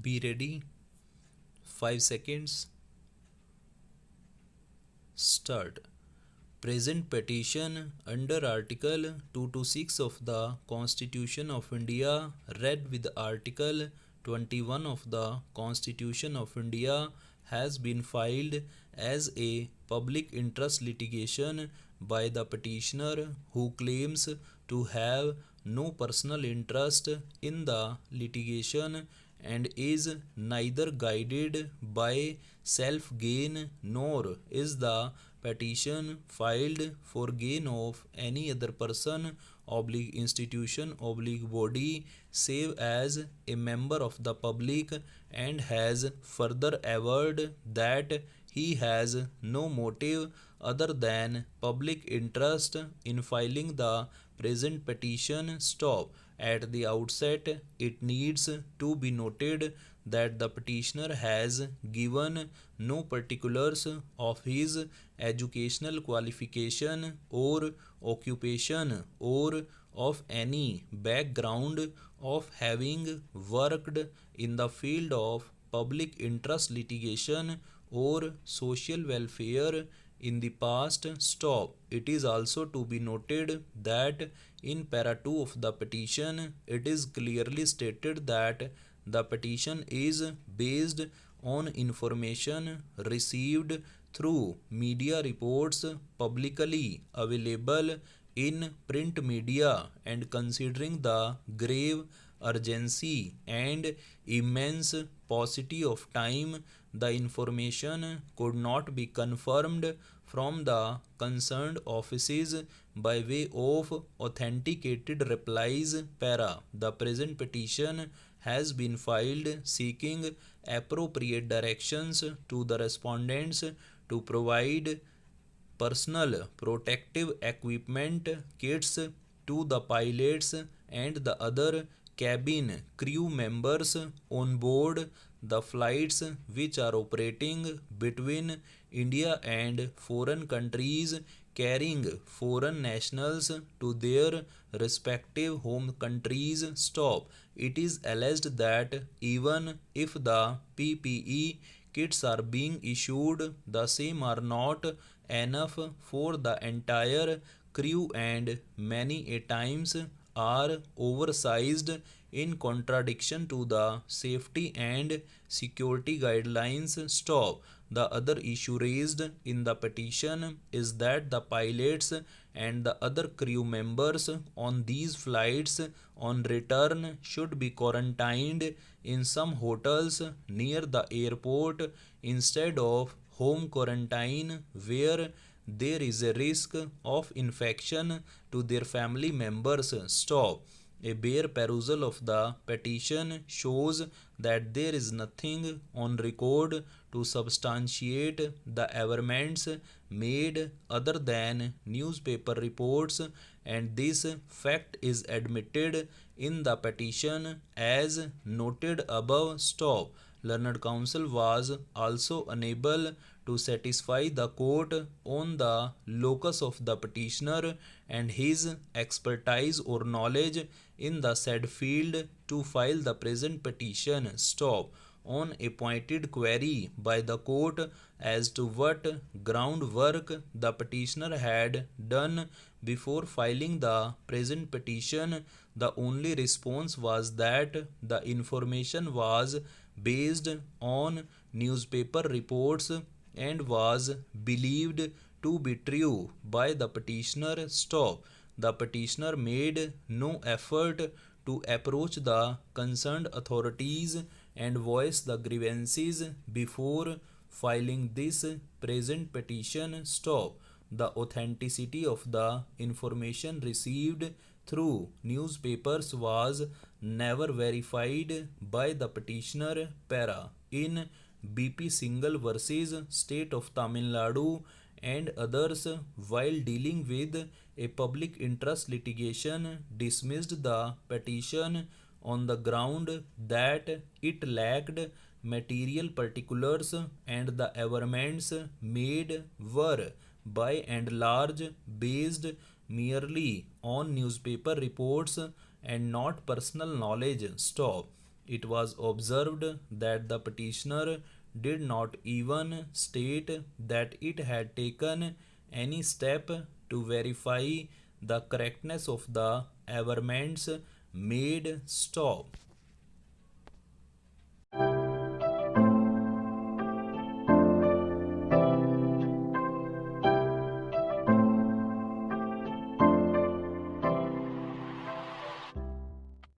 Be ready. 5 seconds. Start. Present petition under Article 226 of the Constitution of India, read with Article 21 of the Constitution of India, has been filed as a public interest litigation by the petitioner who claims to have no personal interest in the litigation and is neither guided by self gain nor is the petition filed for gain of any other person oblique institution oblique body save as a member of the public, and has further averred that he has no motive other than public interest in filing the present petition. Stop. At the outset, it needs to be noted that the petitioner has given no particulars of his educational qualification or occupation or of any background of having worked in the field of public interest litigation or social welfare in the past. Stop. It is also to be noted that in para 2 of the petition, it is clearly stated that the petition is based on information received through media reports publicly available in print media, and considering the grave urgency and immense paucity of time, the information could not be confirmed from the concerned offices by way of authenticated replies. Para. The present petition has been filed seeking appropriate directions to the respondents to provide personal protective equipment kits to the pilots and the other cabin crew members on board the flights which are operating between India and foreign countries, carrying foreign nationals to their respective home countries. Stop. It is alleged that even if the PPE kits are being issued, the same are not enough for the entire crew and many a times are oversized in contradiction to the safety and security guidelines. Stop. The other issue raised in the petition is that the pilots and the other crew members on these flights on return should be quarantined in some hotels near the airport instead of home quarantine, where there is a risk of infection to their family members. Stop. A bare perusal of the petition shows that there is nothing on record to substantiate the averments made other than newspaper reports, and this fact is admitted in the petition as noted above. Stop. Learned Counsel was also unable to satisfy the court on the locus of the petitioner and his expertise or knowledge in the said field to file the present petition. Stop. On a pointed query by the court as to what groundwork the petitioner had done before filing the present petition, the only response was that the information was based on newspaper reports and was believed to be true by the petitioner. Stop. The petitioner made no effort to approach the concerned authorities and voice the grievances before filing this present petition. Stop. The authenticity of the information received through newspapers was never verified by the petitioner. Para. In BP Singhal versus State of Tamil Nadu and others, while dealing with a public interest litigation, dismissed the petition on the ground that it lacked material particulars and the averments made were by and large based merely on newspaper reports and not personal knowledge. Stop. it was observed that the petitioner did not even state that it had taken any step to verify the correctness of the averments made. Stop.